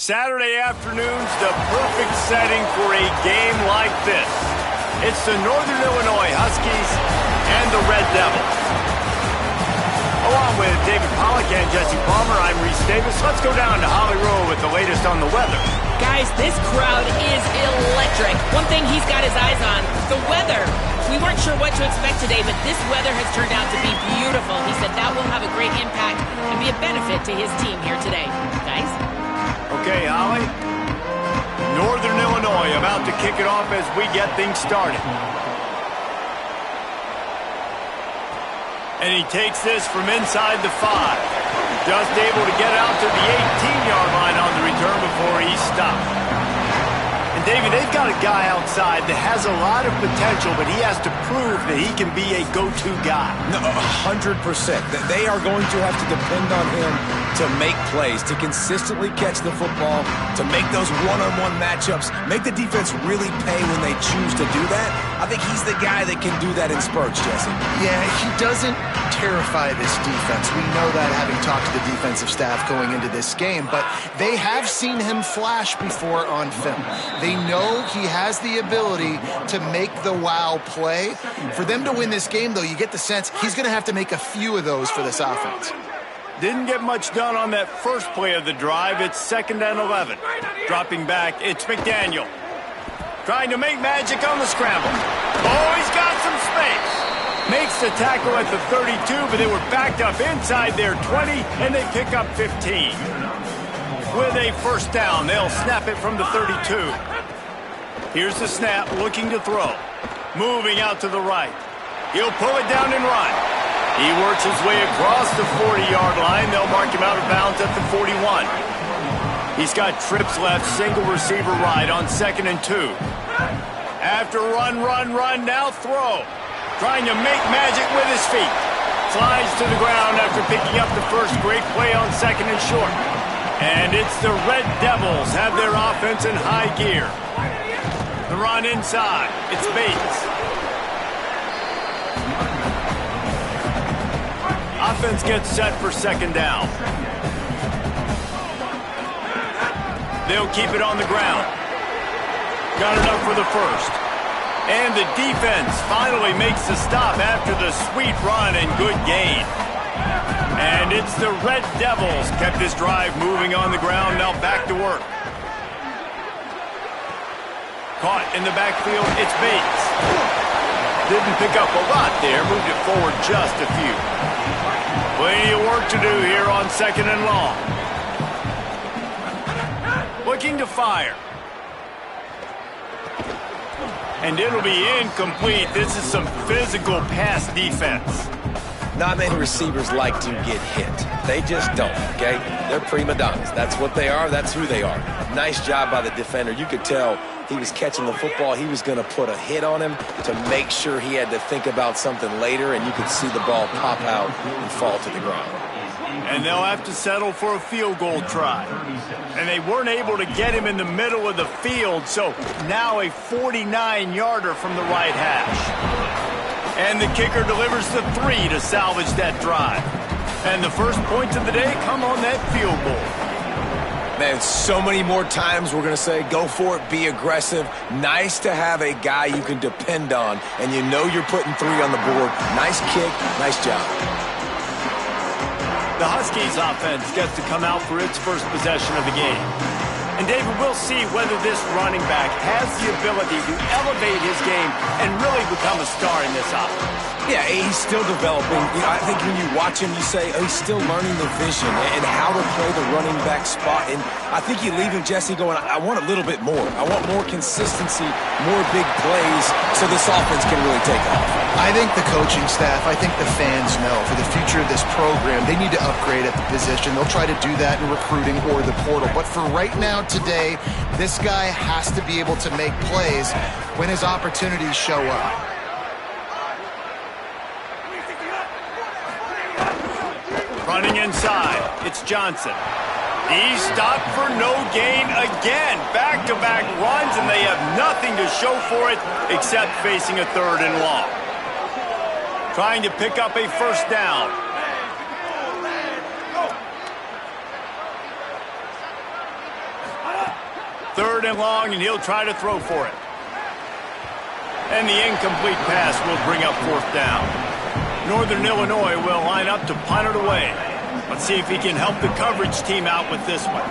Saturday afternoon's the perfect setting for a game like this. It's the Northern Illinois Huskies and the Red Devils. Along with David Pollack and Jesse Palmer, I'm Reese Davis. Let's go down to Holyrood with the latest on the weather. Guys, this crowd is electric. One thing he's got his eyes on, the weather. We weren't sure what to expect today, but this weather has turned out to be beautiful. He said that will have a great impact and be a benefit to his team here today. Guys? Okay, Holly. Northern Illinois about to kick it off as we get things started. And he takes this from inside the 5. Just able to get out to the 18-yard line on the return before he stopped. And David, they've got a guy outside that has a lot of potential, but he has to prove that he can be a go-to guy. No, 100%. They are going to have to depend on him to make plays, to consistently catch the football, to make those one-on-one matchups, make the defense really pay when they choose to do that. I think he's the guy that can do that in spurts, Jesse. Yeah, he doesn't terrify this defense. We know that, having talked to the defensive staff going into this game, but they have seen him flash before on film. They know he has the ability to make the wow play. For them to win this game, though, you get the sense he's going to have to make a few of those for this offense. Didn't get much done on that first play of the drive. It's 2nd and 11. Dropping back, it's McDaniel. Trying to make magic on the scramble. Oh, he's got some space. Makes the tackle at the 32, but they were backed up inside their 20, and they pick up 15. With a first down, they'll snap it from the 32. Here's the snap, looking to throw. Moving out to the right. He'll pull it down and run. He works his way across the 40-yard line. They'll mark him out of bounds at the 41. He's got trips left, single receiver right on 2nd and 2. After run, now throw. Trying to make magic with his feet. Slides to the ground after picking up the first. Great play on 2nd and short. And it's the Red Devils have their offense in high gear. The run inside. It's Bates. Offense gets set for 2nd down. They'll keep it on the ground. Got enough for the first. And the defense finally makes the stop after the sweet run and good gain. And it's the Red Devils kept this drive moving on the ground. Now back to work. Caught in the backfield, it's Bates. Didn't pick up a lot there, moved it forward just a few. Plenty of work to do here on 2nd and long. Looking to fire. And it'll be incomplete. This is some physical pass defense. Not many receivers like to get hit. They just don't, okay? They're prima donnas. That's what they are. That's who they are. Nice job by the defender. You could tell he was catching the football. He was going to put a hit on him to make sure he had to think about something later, and you could see the ball pop out and fall to the ground. And they'll have to settle for a field goal try. And they weren't able to get him in the middle of the field, so now a 49-yarder from the right hash. And the kicker delivers the 3 to salvage that drive. And the first points of the day come on that field goal. Man, so many more times we're going to say, go for it, be aggressive. Nice to have a guy you can depend on, and you know you're putting 3 on the board. Nice kick, nice job. The Huskies offense gets to come out for its first possession of the game. And David, we'll see whether this running back has the ability to elevate his game and really become a star in this offense. Yeah, he's still developing. You know, I think when you watch him, you say, oh, he's still learning the vision and how to play the running back spot. And I think you leave him, Jesse, going, I want a little bit more. I want more consistency, more big plays so this offense can really take off. I think the coaching staff, I think the fans know for the future of this program, they need to upgrade at the position. They'll try to do that in recruiting or the portal. But for right now, today, this guy has to be able to make plays when his opportunities show up. Running inside, it's Johnson. He's stopped for no gain again. Back-to-back runs, and they have nothing to show for it except facing a 3rd and long. Trying to pick up a first down. 3rd and long, and he'll try to throw for it. And the incomplete pass will bring up 4th down. Northern Illinois will line up to punt it away. Let's see if he can help the coverage team out with this one.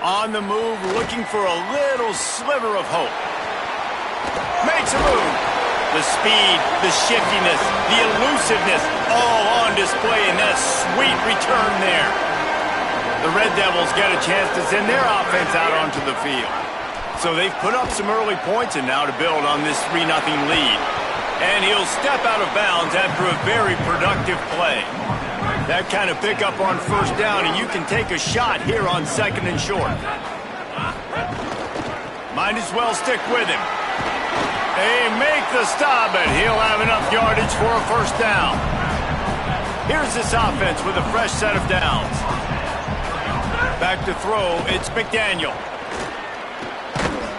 On the move, looking for a little sliver of hope. Makes a move. The speed, the shiftiness, the elusiveness, all on display in that sweet return there. The Red Devils get a chance to send their offense out onto the field. So they've put up some early points and now to build on this 3-0 lead. And he'll step out of bounds after a very productive play. That kind of pickup on 1st down, and you can take a shot here on 2nd and short. Might as well stick with him. They make the stop, but he'll have enough yardage for a 1st down. Here's this offense with a fresh set of downs. Back to throw, it's McDaniel.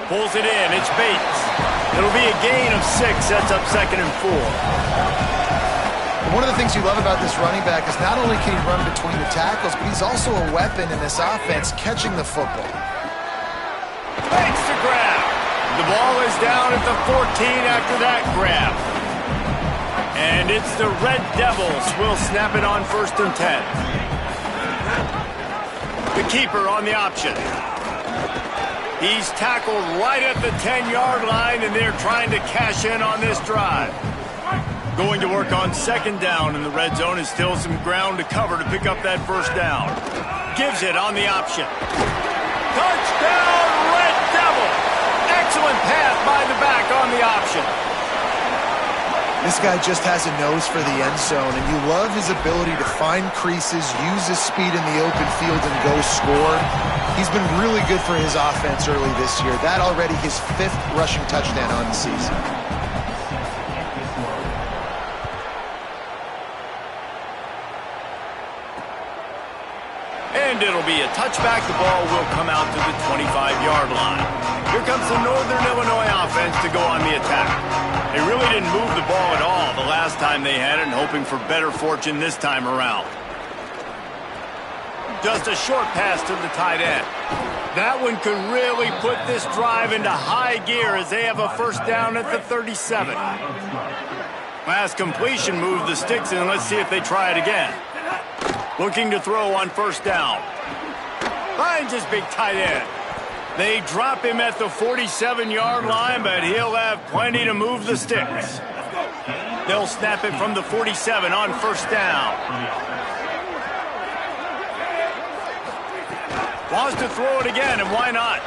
Pulls it in, it's Bates. It'll be a gain of 6, sets up 2nd and 4. One of the things you love about this running back is not only can he run between the tackles, but he's also a weapon in this offense catching the football. Makes the grab. The ball is down at the 14 after that grab. And it's the Red Devils. Will snap it on 1st and 10. The keeper on the option. He's tackled right at the 10-yard line, and they're trying to cash in on this drive. Going to work on 2nd down in the red zone, and still some ground to cover to pick up that 1st down. Gives it on the option. Touchdown, Red Devils! Excellent pass by the back on the option. This guy just has a nose for the end zone, and you love his ability to find creases, use his speed in the open field, and go score. He's been really good for his offense early this year. That already his 5th rushing touchdown on the season. And it'll be a touchback. The ball will come out to the 25-yard line. Here comes the Northern Illinois offense to go on the attack. They really didn't move the ball at all the last time they had it, and hoping for better fortune this time around. Just a short pass to the tight end. That one could really put this drive into high gear as they have a 1st down at the 37. Last completion moved the sticks in. Let's see if they try it again. Looking to throw on 1st down. Finds his big tight end. They drop him at the 47-yard line, but he'll have plenty to move the sticks. They'll snap it from the 47 on 1st down. Wants to throw it again, and why not?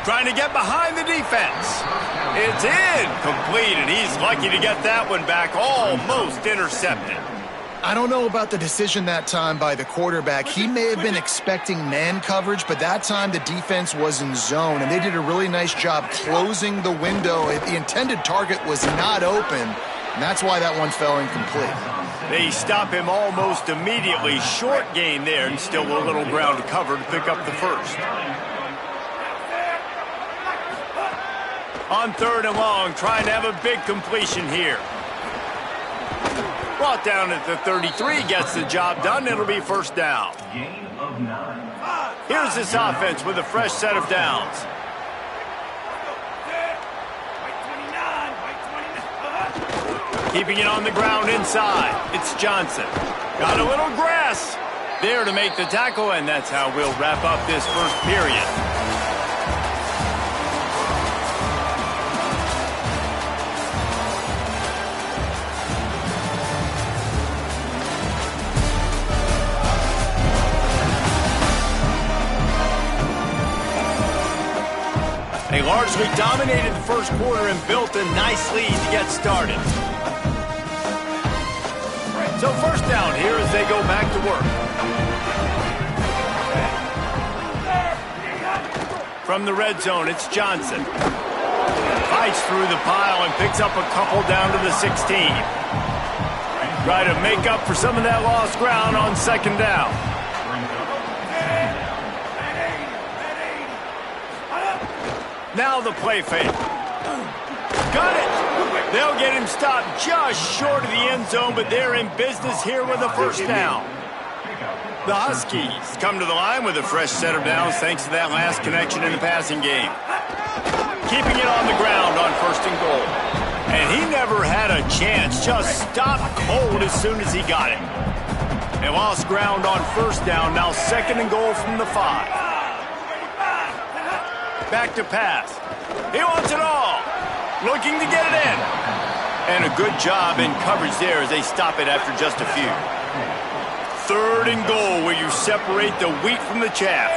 Trying to get behind the defense. It's incomplete, and he's lucky to get that one back, almost intercepted. I don't know about the decision that time by the quarterback. He may have been expecting man coverage, but that time the defense was in zone, and they did a really nice job closing the window. The intended target was not open, and that's why that one fell incomplete. They stop him almost immediately. Short gain there, and still a little ground to cover to pick up the 1st. On 3rd and long, trying to have a big completion here. Brought down at the 33, gets the job done. It'll be 1st down. Here's this offense with a fresh set of downs. Keeping it on the ground inside. It's Johnson. Got a little grass there to make the tackle, and that's how we'll wrap up this 1st period. They largely dominated the 1st quarter and built a nice lead to get started. So 1st down here as they go back to work. From the red zone, it's Johnson. Fights through the pile and picks up a couple down to the 16. Try to make up for some of that lost ground on 2nd down. Now the play fake. Got it! They'll get him stopped just short of the end zone, but they're in business here with a 1st down. The Huskies come to the line with a fresh set of downs thanks to that last connection in the passing game. Keeping it on the ground on 1st and goal. And he never had a chance, just stopped cold as soon as he got it. They lost ground on 1st down, now 2nd and goal from the 5. Back to pass. He wants it all. Looking to get it in. And a good job in coverage there as they stop it after just a few. 3rd and goal where you separate the wheat from the chaff.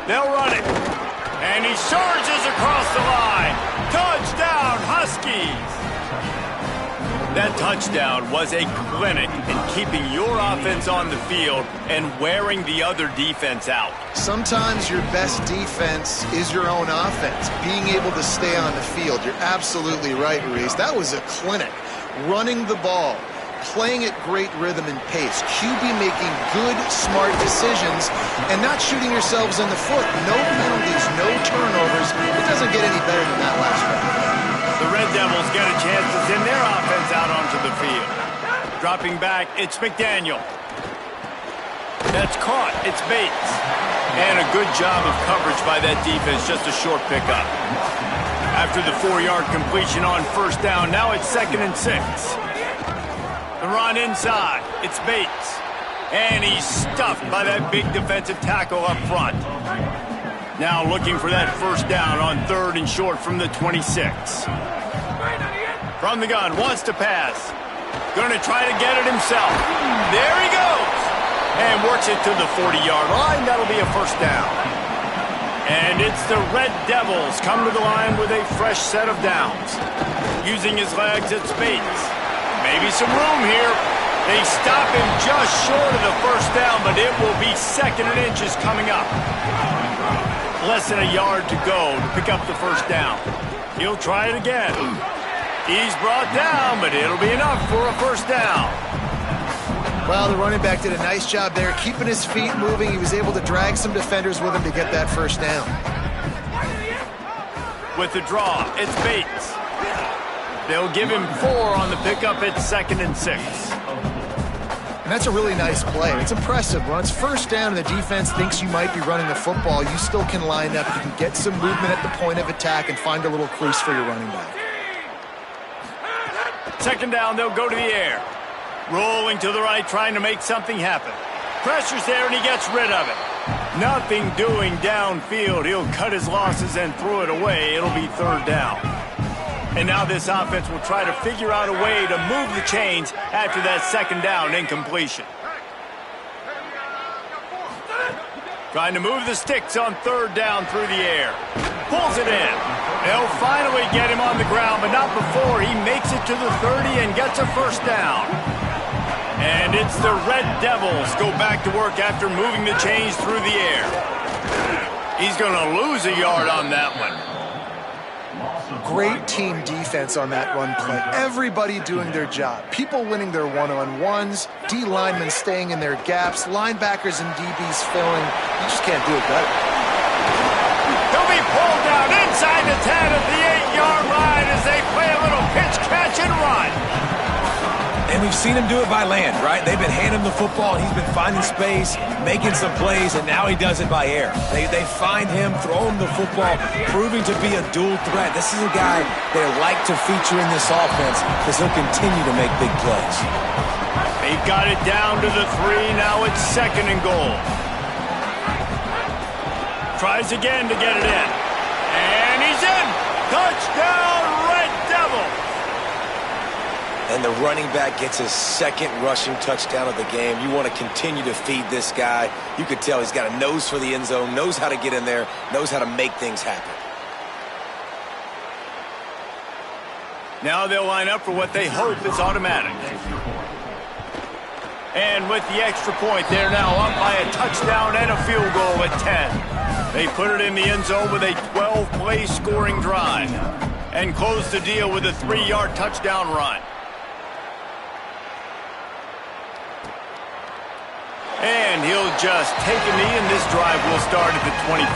They'll run it. And he surges across the line. Touchdown, Huskies! That touchdown was a clinic in keeping your offense on the field and wearing the other defense out. Sometimes your best defense is your own offense, being able to stay on the field. You're absolutely right, Reese. That was a clinic. Running the ball, playing at great rhythm and pace. QB making good, smart decisions and not shooting yourselves in the foot. No penalties, no turnovers. It doesn't get any better than that last round. The Red Devils get a chance to send their offense out onto the field. Dropping back, it's McDaniel. That's caught. It's Bates. And a good job of coverage by that defense, just a short pickup. After the 4-yard completion on 1st down, now it's 2nd and 6. The run inside. It's Bates. And he's stuffed by that big defensive tackle up front. Now looking for that 1st down on 3rd and short from the 26. From the gun, wants to pass. Going to try to get it himself. There he goes. And works it to the 40-yard line. That'll be a 1st down. And it's the Red Devils come to the line with a fresh set of downs. Using his legs, it's Bates. Maybe some room here. They stop him just short of the 1st down, but it will be 2nd and inches coming up. Less than a yard to go to pick up the 1st down. He'll try it again. He's brought down, but it'll be enough for a 1st down. Well, the running back did a nice job there, keeping his feet moving. He was able to drag some defenders with him to get that 1st down. With the draw, it's Bates. They'll give him 4 on the pickup at 2nd and 6. And that's a really nice play. It's impressive. When it's 1st down and the defense thinks you might be running the football, you still can line up. You can get some movement at the point of attack and find a little crease for your running back. 2nd down, they'll go to the air. Rolling to the right, trying to make something happen. Pressure's there, and he gets rid of it. Nothing doing downfield. He'll cut his losses and throw it away. It'll be 3rd down. And now this offense will try to figure out a way to move the chains after that 2nd down incompletion. Trying to move the sticks on 3rd down through the air. Pulls it in. They'll finally get him on the ground, but not before he makes it to the 30 and gets a 1st down. And it's the Red Devils go back to work after moving the chains through the air. He's going to lose a yard on that one. Great team defense on that run play. Everybody doing their job. People winning their one-on-ones, D linemen staying in their gaps, linebackers and DBs filling. You just can't do it better. He'll be pulled down inside the 10 at the 8-yard line as they play a little pitch, catch, and run. And we've seen him do it by land, right? They've been handing him the football. He's been finding space, making some plays, and now he does it by air. They find him, throw him the football, proving to be a dual threat. This is a guy they like to feature in this offense because he'll continue to make big plays. They've got it down to the 3. Now it's 2nd and goal. Tries again to get it in. And he's in. Touchdown, Red Devils. And the running back gets his 2nd rushing touchdown of the game. You want to continue to feed this guy. You could tell he's got a nose for the end zone, knows how to get in there, knows how to make things happen. Now they'll line up for what they hope is automatic. And with the extra point, they're now up by a touchdown and a field goal at 10. They put it in the end zone with a 12-play scoring drive and close the deal with a 3-yard touchdown run. And he'll just take a knee, and this drive will start at the 25.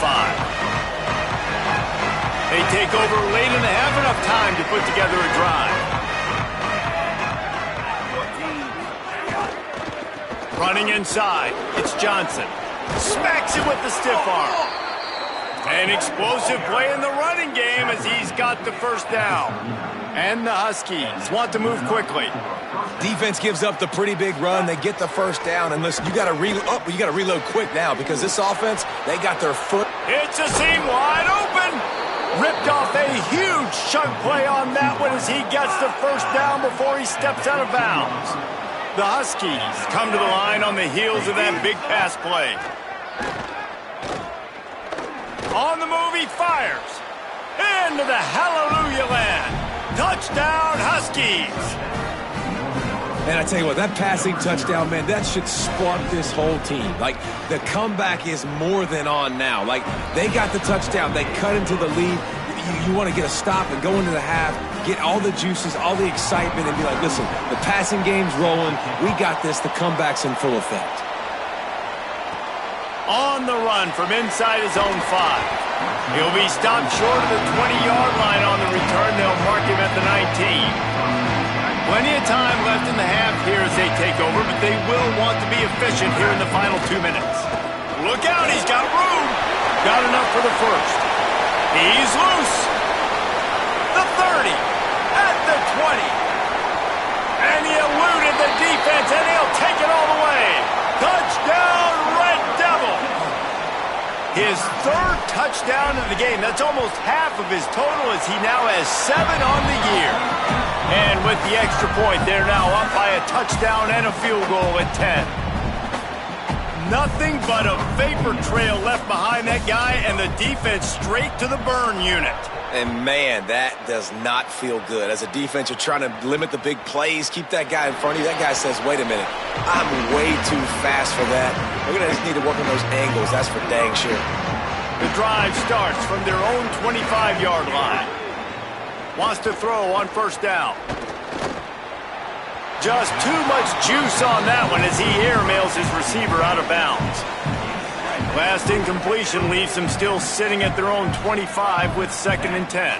They take over late in the half, enough time to put together a drive. Running inside, it's Johnson. Smacks it with the stiff arm. An explosive play in the running game as he's got the first down. And the Huskies want to move quickly. Defense gives up the pretty big run. They get the first down. And listen, you got to reload quick now because this offense, they got their foot. It's a seam wide open. Ripped off a huge chunk play on that one as he gets the first down before he steps out of bounds. The Huskies come to the line on the heels of that big pass play. On the move, he fires. Into the hallelujah land. Touchdown, Huskies. And I tell you what, that passing touchdown, man, that should spark this whole team. Like, the comeback is more than on now. Like, they got the touchdown. They cut into the lead. You want to get a stop and go into the half, get all the juices, all the excitement, and be like, listen, the passing game's rolling. We got this. The comeback's in full effect. On the run from inside his own 5. He'll be stopped short of the 20-yard line on the return. They'll mark him at the 19. Plenty of time left in the half here as they take over, but they will want to be efficient here in the final 2 minutes. Look out, he's got room. Got enough for the first. He's loose. The 30. At the 20. And he eluded the defense, and he'll take it all the way. Touchdown, Red Devil. His 3rd touchdown of the game. That's almost half of his total as he now has 7 on the year. And with the extra point, they're now up by a touchdown and a field goal at 10. Nothing but a vapor trail left behind that guy and the defense straight to the burn unit. And, man, that does not feel good. As a defense, you're trying to limit the big plays, keep that guy in front of you. That guy says, wait a minute, I'm way too fast for that. We're going to just need to work on those angles. That's for dang sure. The drive starts from their own 25-yard line. Wants to throw on first down. Just too much juice on that one as he airmails his receiver out of bounds. Last incompletion leaves them still sitting at their own 25 with 2nd and 10.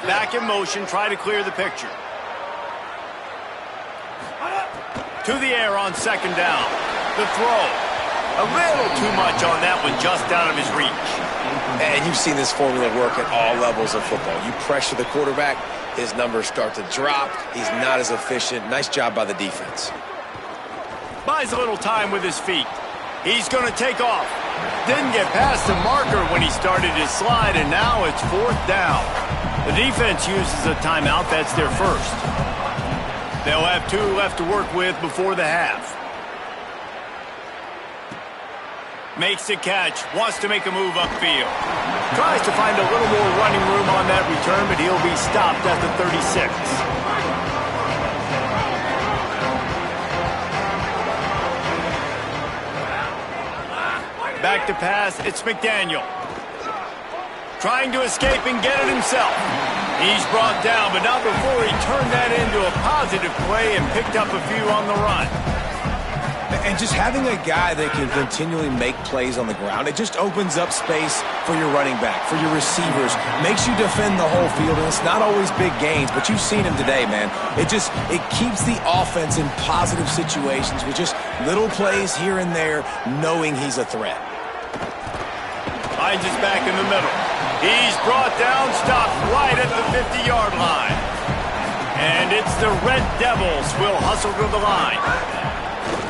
Back in motion, try to clear the picture. To the air on 2nd down. The throw. A little too much on that one, just out of his reach. And you've seen this formula work at all levels of football. You pressure the quarterback, his numbers start to drop. He's not as efficient. Nice job by the defense. Buys a little time with his feet. He's going to take off. Didn't get past the marker when he started his slide, and now it's 4th down. The defense uses a timeout. That's their first. They'll have 2 left to work with before the half. Makes the catch, wants to make a move upfield. Tries to find a little more running room on that return, but he'll be stopped at the 36. Back to pass, it's McDaniel. Trying to escape and get it himself. He's brought down, but not before he turned that into a positive play and picked up a few on the run. And just having a guy that can continually make plays on the ground, it just opens up space for your running back, for your receivers, makes you defend the whole field, and it's not always big gains, but you've seen him today, man. It keeps the offense in positive situations with just little plays here and there, knowing he's a threat. Finds his back in the middle. He's brought down, stopped right at the 50-yard line. And it's the Red Devils will hustle to the line.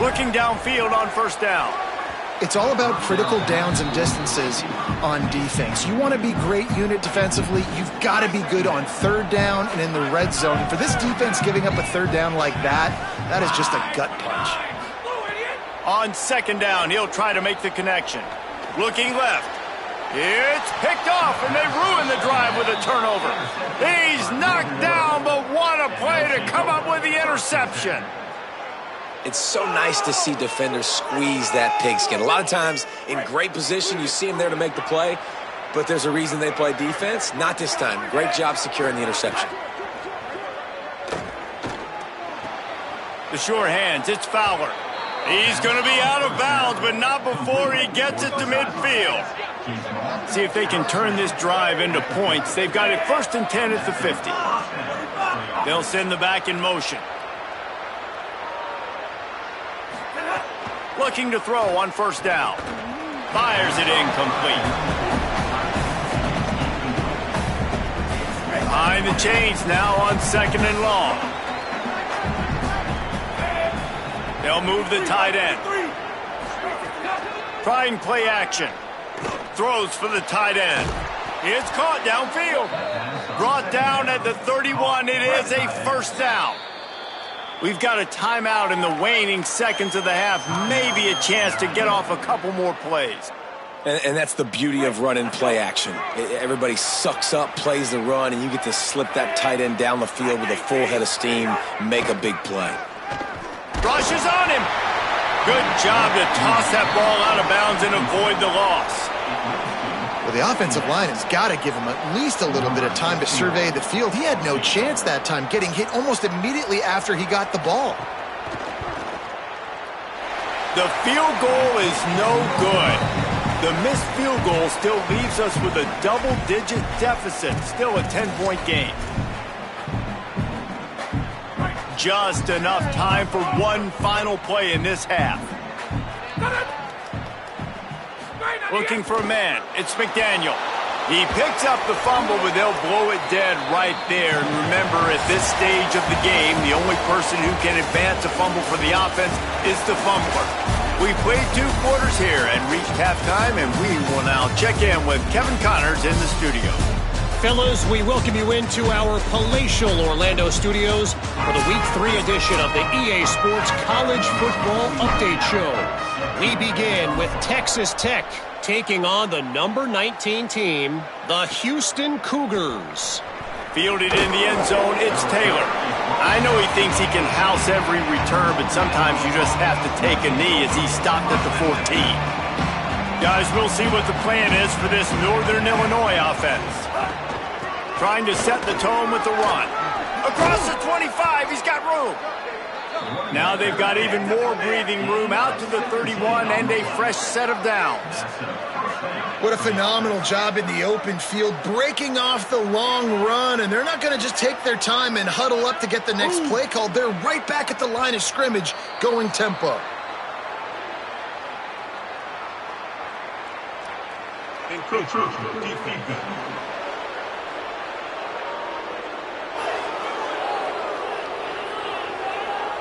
Looking downfield on first down. It's all about critical downs and distances on defense. You want to be great unit defensively, you've got to be good on 3rd down and in the red zone. And for this defense giving up a 3rd down like that, that is just a gut punch. On 2nd down, he'll try to make the connection. Looking left. It's picked off, and they ruin the drive with a turnover. He's knocked down, but what a play to come up with the interception. It's so nice to see defenders squeeze that pigskin. A lot of times, in great position, you see them there to make the play, but there's a reason they play defense. Not this time. Great job securing the interception. The sure hands, it's Fowler. He's going to be out of bounds, but not before he gets it to midfield. See if they can turn this drive into points. They've got it 1st and 10 at the 50. They'll send the back in motion. Looking to throw on first down. Fires it incomplete. Behind the chains now on second and long. They'll move the tight end. Trying play action. Throws for the tight end. It's caught downfield. Brought down at the 31. It is a first down. We've got a timeout in the waning seconds of the half. Maybe a chance to get off a couple more plays. And that's the beauty of running play action. Everybody sucks up, plays the run, and you get to slip that tight end down the field with a full head of steam, make a big play. Rushes on him. Good job to toss that ball out of bounds and avoid the loss. Well, the offensive line has got to give him at least a little bit of time to survey the field. He had no chance that time, getting hit almost immediately after he got the ball. The field goal is no good. The missed field goal still leaves us with a double-digit deficit, still a 10-point game. Just enough time for one final play in this half. Looking for a man. It's McDaniel. He picks up the fumble, but they'll blow it dead right there. And remember, at this stage of the game, the only person who can advance a fumble for the offense is the fumbler. We played 2 quarters here and reached halftime, and we will now check in with Kevin Connors in the studio. Fellas, we welcome you into our palatial Orlando studios for the Week 3 edition of the EA Sports College Football Update Show. We begin with Texas Tech taking on the number 19 team, the Houston Cougars. Fielded in the end zone, it's Taylor. I know he thinks he can house every return, but sometimes you just have to take a knee as he stopped at the 14. Guys, we'll see what the plan is for this Northern Illinois offense. Trying to set the tone with the run. Across the 25, he's got room. Now they've got even more breathing room out to the 31 and a fresh set of downs. What a phenomenal job in the open field, breaking off the long run, and they're not going to just take their time and huddle up to get the next play called. They're right back at the line of scrimmage, going tempo.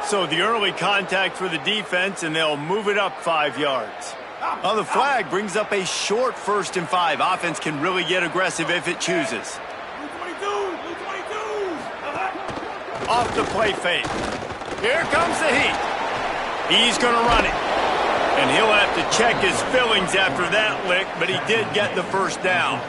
So the early contact for the defense, and they'll move it up 5 yards. On the flag brings up a short 1st and 5. Offense can really get aggressive if it chooses. Off the play fake. Here comes the heat. He's going to run it. And he'll have to check his fillings after that lick, but he did get the first down.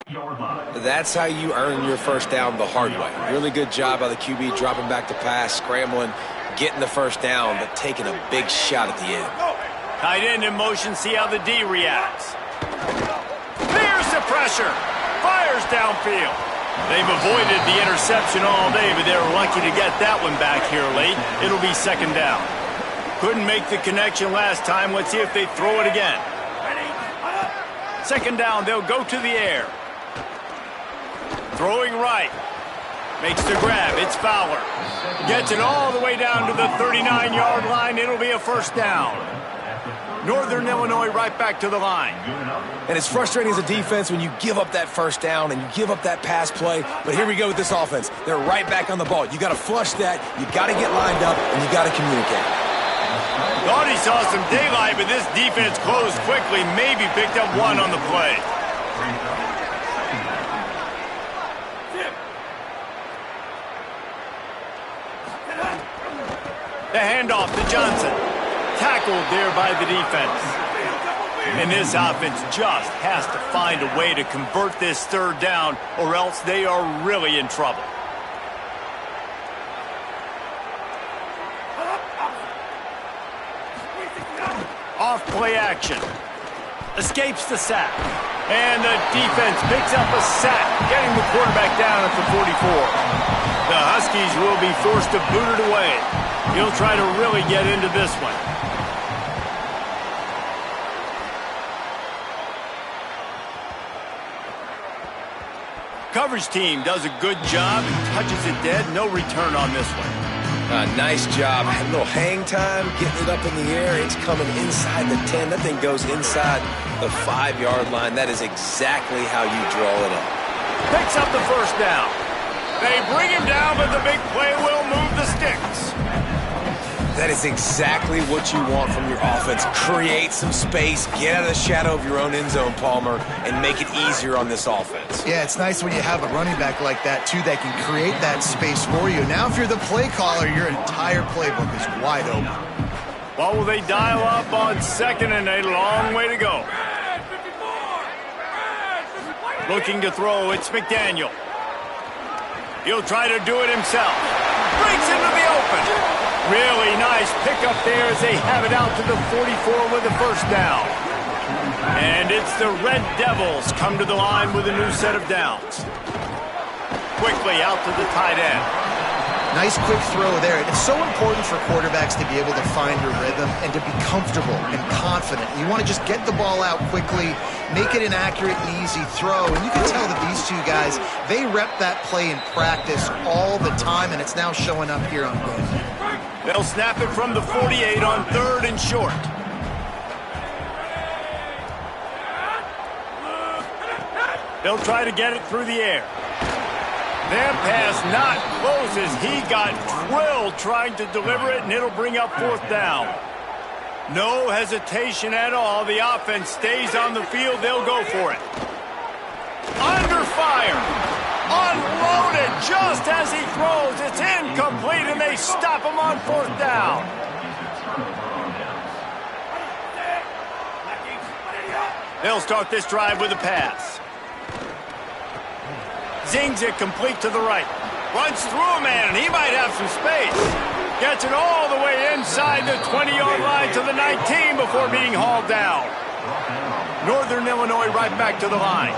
That's how you earn your first down the hard way. Really good job by the QB dropping back to pass, scrambling, getting the first down, but taking a big shot at the end. Tight end in motion, see how the D reacts. Fears the pressure. Fires downfield. They've avoided the interception all day, but they're lucky to get that one back here late. It'll be second down. Couldn't make the connection last time. Let's see if they throw it again. Second down, they'll go to the air. Throwing right. Makes the grab. It's Fowler. Gets it all the way down to the 39-yard line. It'll be a first down. Northern Illinois right back to the line. And it's frustrating as a defense when you give up that first down and you give up that pass play. But here we go with this offense. They're right back on the ball. You got to flush that. You got to get lined up, and you got to communicate. Thought he saw some daylight, but this defense closed quickly. Maybe picked up one on the play. The handoff to Johnson. Tackled there by the defense. And this offense just has to find a way to convert this third down, or else they are really in trouble. Off play action. Escapes the sack. And the defense picks up a sack, getting the quarterback down at the 44. The Huskies will be forced to boot it away. He'll try to really get into this one. Coverage team does a good job and touches it dead. No return on this one. Nice job. A little hang time, getting it up in the air. It's coming inside the 10. That thing goes inside the 5-yard line. That is exactly how you draw it up. Picks up the first down. They bring him down, but the big play will move the sticks. That is exactly what you want from your offense. Create some space, get out of the shadow of your own end zone, Palmer, and make it easier on this offense. Yeah, it's nice when you have a running back like that, too, that can create that space for you. Now, if you're the play caller, your entire playbook is wide open. What will they dial up on second and a long way to go? Looking to throw, it's McDaniel. He'll try to do it himself. Breaks into the open. Really nice pickup there as they have it out to the 44 with the first down. And it's the Red Devils come to the line with a new set of downs. Quickly out to the tight end. Nice quick throw there. It's so important for quarterbacks to be able to find your rhythm and to be comfortable and confident. You want to just get the ball out quickly, make it an accurate and easy throw. And you can tell that these two guys, they rep that play in practice all the time, and it's now showing up here on game. They'll snap it from the 48 on third and short. They'll try to get it through the air. Their pass not closes. He got drilled trying to deliver it, and it'll bring up fourth down. No hesitation at all. The offense stays on the field. They'll go for it. Under fire. Unloaded just as he throws. It's incomplete, and they stop him on fourth down. They'll start this drive with a pass. Zings it complete to the right. Runs through a man, and he might have some space. Gets it all the way inside the 20-yard line to the 19 before being hauled down. Northern Illinois right back to the line.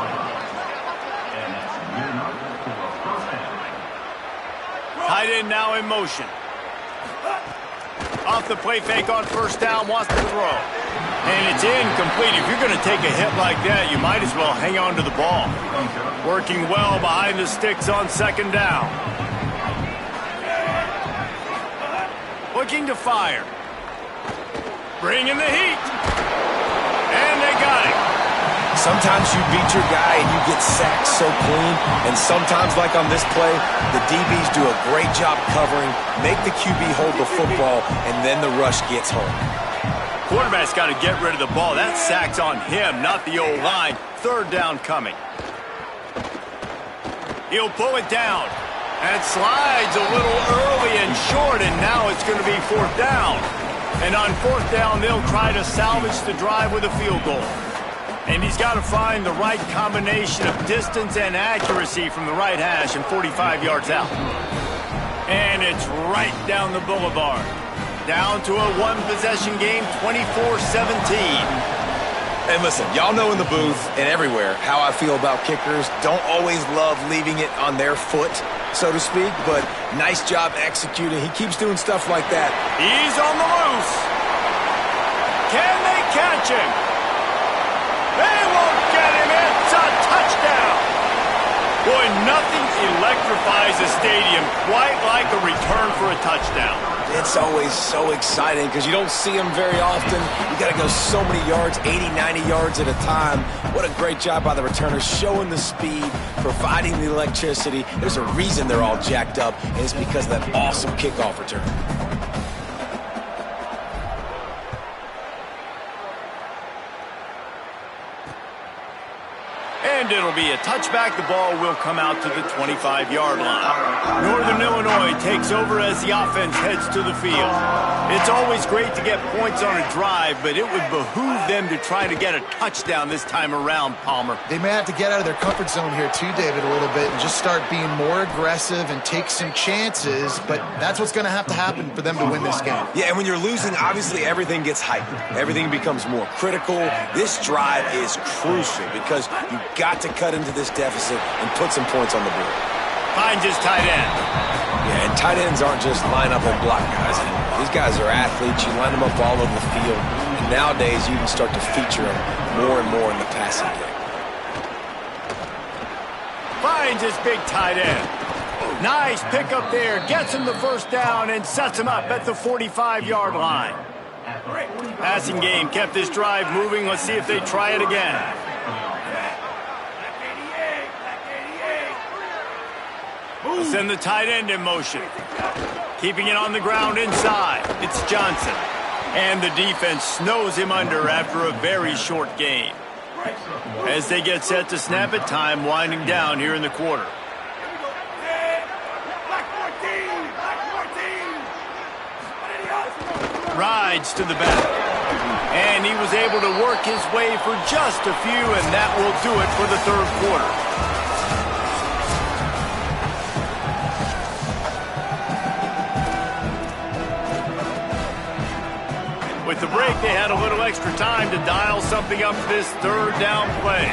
Tight end now in motion. Off the play fake on first down, wants to throw. And it's incomplete. If you're going to take a hit like that, you might as well hang on to the ball. Working well behind the sticks on second down. Looking to fire. Bringing the heat. And they got it. Sometimes you beat your guy and you get sacked so clean, and sometimes, like on this play, the DBs do a great job covering, make the QB hold the football, and then the rush gets home. Quarterback's got to get rid of the ball. That sack's on him, not the O-line. Third down coming. He'll pull it down. And slides a little early and short, and now it's going to be fourth down. And on fourth down, they'll try to salvage the drive with a field goal. And he's got to find the right combination of distance and accuracy from the right hash and 45 yards out. And it's right down the boulevard. Down to a one-possession game, 24-17. And listen, y'all know in the booth and everywhere how I feel about kickers. Don't always love leaving it on their foot, so to speak, but nice job executing. He keeps doing stuff like that. He's on the loose. Can they catch him? They won't get him. It's a touchdown. Boy, nothing electrifies a stadium quite like a return for a touchdown. It's always so exciting because you don't see them very often. You got to go so many yards, 80, 90 yards at a time. What a great job by the returners, showing the speed, providing the electricity. There's a reason they're all jacked up, and it's because of that awesome kickoff return. And it'll be a touchback. The ball will come out to the 25-yard line. Northern Illinois takes over as the offense heads to the field. It's always great to get points on a drive, but it would behoove them to try to get a touchdown this time around, Palmer. They may have to get out of their comfort zone here too, David, a little bit and just start being more aggressive and take some chances, but that's what's going to happen for them to win this game. Yeah, and when you're losing, obviously everything gets heightened. Everything becomes more critical. This drive is crucial because you got to cut into this deficit and put some points on the board. Finds his tight end. Yeah, and tight ends aren't just line up and block guys anymore. These guys are athletes. You line them up all over the field. And nowadays, you can start to feature them more and more in the passing game. Finds his big tight end. Nice pickup there. Gets him the first down and sets him up at the 45-yard line. Passing game kept this drive moving. Let's see if they try it again. Send the tight end in motion. Keeping it on the ground inside. It's Johnson. And the defense snows him under after a very short game. As they get set to snap it, time winding down here in the quarter. Rides to the back. And he was able to work his way for just a few, and that will do it for the third quarter. With the break, they had a little extra time to dial something up this third down play.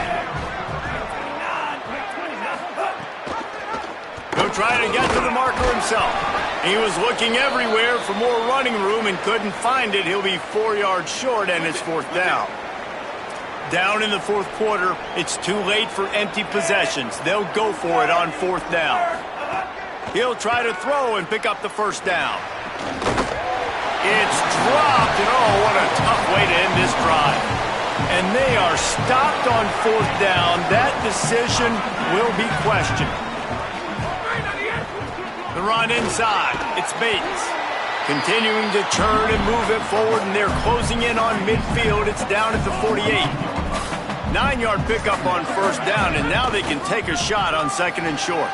He'll try to get to the marker himself. He was looking everywhere for more running room and couldn't find it. He'll be 4 yards short, and it's fourth down. Down in the fourth quarter, it's too late for empty possessions. They'll go for it on fourth down. He'll try to throw and pick up the first down. It's dropped, and oh, what a tough way to end this drive. And they are stopped on fourth down. That decision will be questioned. The run inside. It's Bates. Continuing to turn and move it forward, and they're closing in on midfield. It's down at the 48. 9-yard pickup on first down, and now they can take a shot on second and short.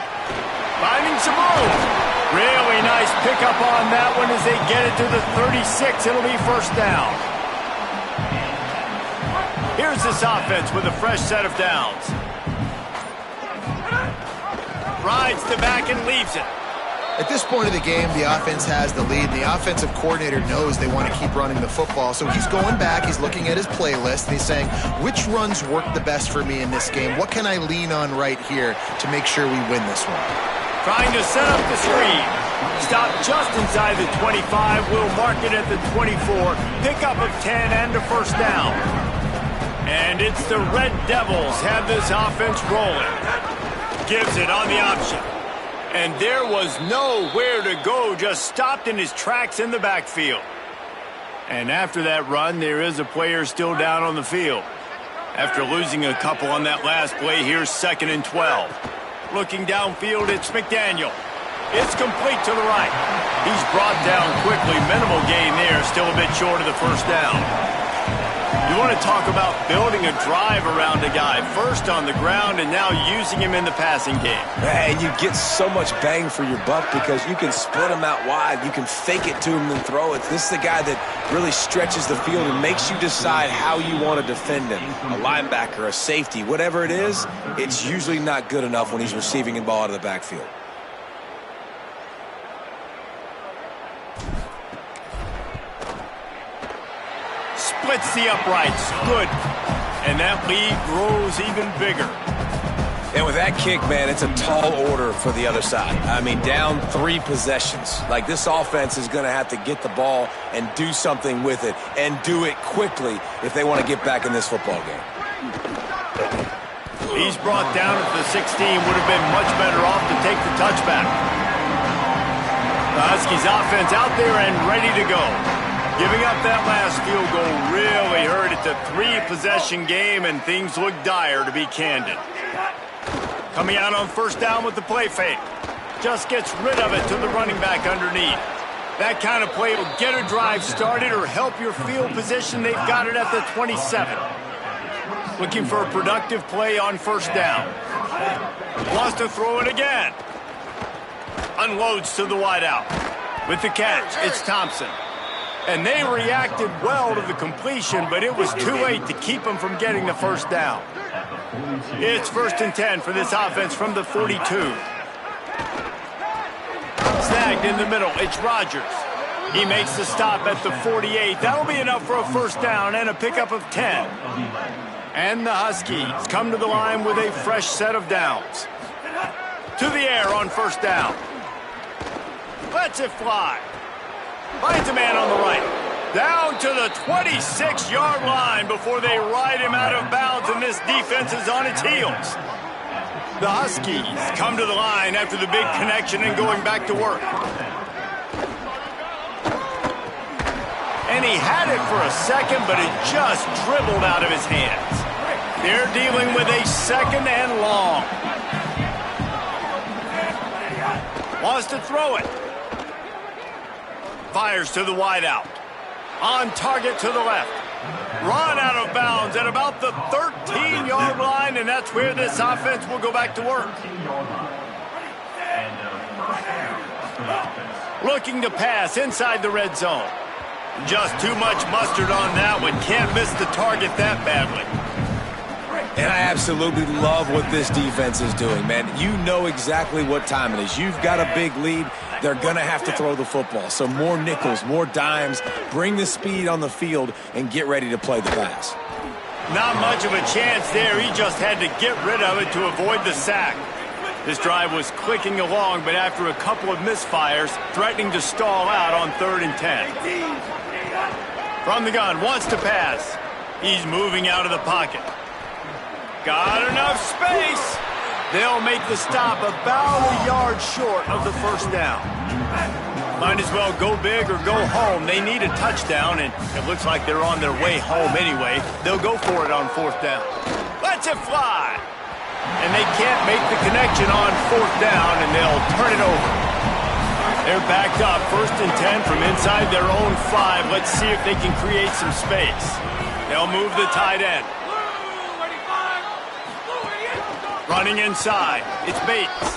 Finding some room. Really nice pickup on that one as they get it to the 36. It'll be first down. Here's this offense with a fresh set of downs. Rides to back and leaves it. At this point of the game, the offense has the lead. The offensive coordinator knows they want to keep running the football, so he's going back, he's looking at his playlist, and he's saying, which runs work the best for me in this game? What can I lean on right here to make sure we win this one? Trying to set up the screen. Stop just inside the 25. We'll mark it at the 24. Pickup of 10 and a first down. And it's the Red Devils have this offense rolling. Gives it on the option. And there was nowhere to go, just stopped in his tracks in the backfield. And after that run, there is a player still down on the field. After losing a couple on that last play, here's second and 12. Looking downfield, it's McDaniel. It's complete to the right. He's brought down quickly. Minimal gain there, still a bit short of the first down. You want to talk about building a drive around a guy, first on the ground and now using him in the passing game. And you get so much bang for your buck because you can split him out wide. You can fake it to him and throw it. This is the guy that really stretches the field and makes you decide how you want to defend him. A linebacker, a safety, whatever it is, it's usually not good enough when he's receiving the ball out of the backfield. Splits the uprights. Good. And that lead grows even bigger. And with that kick, man, it's a tall order for the other side. I mean, down 3 possessions. Like, this offense is going to have to get the ball and do something with it, and do it quickly if they want to get back in this football game. He's brought down at the 16. Would have been much better off to take the touchback. The Huskies offense out there and ready to go. Giving up that last field goal really hurt. It's a 3-possession game, and things look dire, to be candid. Coming out on first down with the play fake. Just gets rid of it to the running back underneath. That kind of play will get a drive started or help your field position. They've got it at the 27. Looking for a productive play on first down. Wants to throw it again. Unloads to the wideout. With the catch, it's Thompson. And they reacted well to the completion, but it was too late to keep them from getting the first down. It's 1st and 10 for this offense from the 42. Snagged in the middle, it's Rodgers. He makes the stop at the 48. That'll be enough for a first down and a pickup of 10. And the Huskies come to the line with a fresh set of downs. To the air on first down. Lets it fly. Finds a man on the right. Down to the 26-yard line before they ride him out of bounds, and this defense is on its heels. The Huskies come to the line after the big connection and going back to work. And he had it for a second, but it just dribbled out of his hands. They're dealing with a second and long. Wants to throw it. Fires to the wideout. On target to the left. Run out of bounds at about the 13-yard line, and that's where this offense will go back to work. Looking to pass inside the red zone. Just too much mustard on that one. Can't miss the target that badly. And I absolutely love what this defense is doing, man. You know exactly what time it is. You've got a big lead. They're going to have to throw the football. So more nickels, more dimes, bring the speed on the field, and get ready to play the pass. Not much of a chance there. He just had to get rid of it to avoid the sack. This drive was clicking along, but after a couple of misfires, threatening to stall out on 3rd and 10. From the gun, wants to pass. He's moving out of the pocket. Got enough space. They'll make the stop about a yard short of the first down. Might as well go big or go home. They need a touchdown, and it looks like they're on their way home anyway. They'll go for it on 4th down. Lets it fly. And they can't make the connection on 4th down, and they'll turn it over. They're backed up, 1st and 10 from inside their own 5. Let's see if they can create some space. They'll move the tight end. Running inside, it's Bates.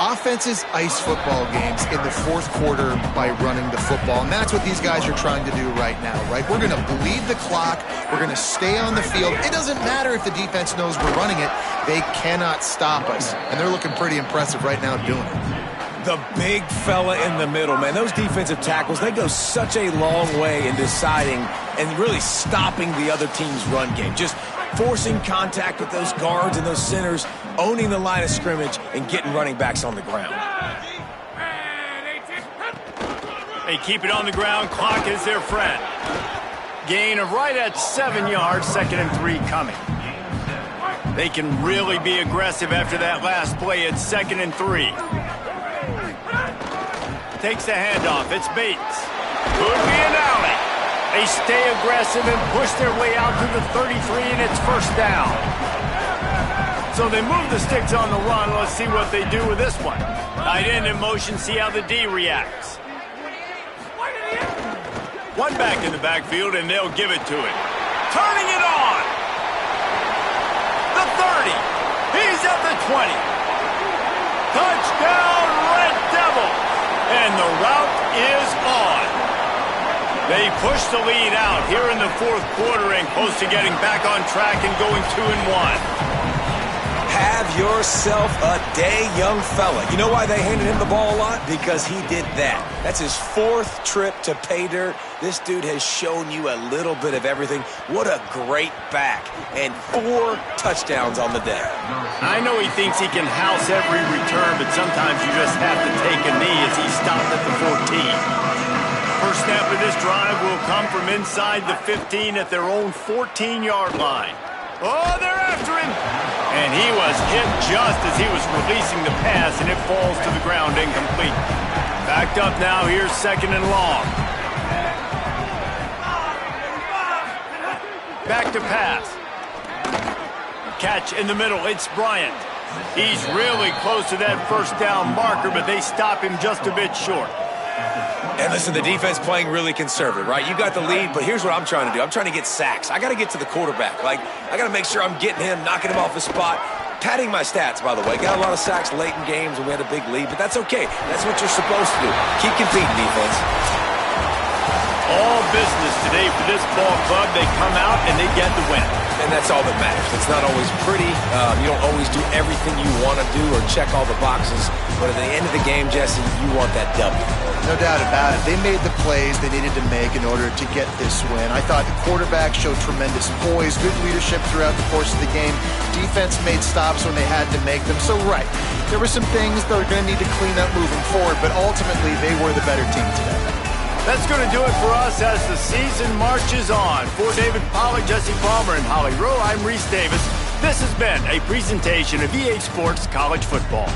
Offenses ice football games in the 4th quarter by running the football, and that's what these guys are trying to do right now, right? We're going to bleed the clock. We're going to stay on the field. It doesn't matter if the defense knows we're running it. They cannot stop us, and they're looking pretty impressive right now doing it. The big fella in the middle, man. Those defensive tackles, they go such a long way in deciding and really stopping the other team's run game. Just forcing contact with those guards and those centers, owning the line of scrimmage, and getting running backs on the ground. They keep it on the ground. Clock is their friend. Gain of right at 7 yards, 2nd and 3 coming. They can really be aggressive after that last play. It's 2nd and 3. Takes the handoff. It's Bates. Could be an alley. They stay aggressive and push their way out to the 33, and it's 1st down. So they move the sticks on the run. Let's see what they do with this one. Tight end in motion, see how the D reacts. One back in the backfield, and they'll give it to it. turning it on. The 30. He's at the 20. Touchdown, Red Devils. And the route is on. They push the lead out here in the fourth quarter and close to getting back on track and going 2-1. Have yourself a day, young fella. You know why they handed him the ball a lot? Because he did that. That's his fourth trip to pay dirt. This dude has shown you a little bit of everything. What a great back. And 4 touchdowns on the day. I know he thinks he can house every return, but sometimes you just have to take a knee as he stopped at the 14. First snap of this drive will come from inside the 15 at their own 14-yard line. Oh, they're after him. And he was hit just as he was releasing the pass, and it falls to the ground incomplete. Backed up now, here's 2nd and long. Back to pass. Catch in the middle, it's Bryant. He's really close to that first down marker, but they stop him just a bit short. And listen, the defense playing really conservative, right? You got the lead, but here's what I'm trying to do. I'm trying to get sacks. I got to get to the quarterback. Like, I got to make sure I'm getting him, knocking him off his spot. Padding my stats, by the way. Got a lot of sacks late in games when we had a big lead, but that's okay. That's what you're supposed to do. Keep competing, defense. All business today for this ball club. They come out and they get the win. And that's all that matters. It's not always pretty. You don't always do everything you want to do or check all the boxes. But at the end of the game, Jesse, you want that W. No doubt about it. They made the plays they needed to make in order to get this win. I thought the quarterback showed tremendous poise, good leadership throughout the course of the game. Defense made stops when they had to make them. So, right, there were some things they're going to need to clean up moving forward, but ultimately they were the better team today. That's going to do it for us as the season marches on. For David Pollack, Jesse Palmer, and Holly Rowe, I'm Reese Davis. This has been a presentation of EA Sports College Football.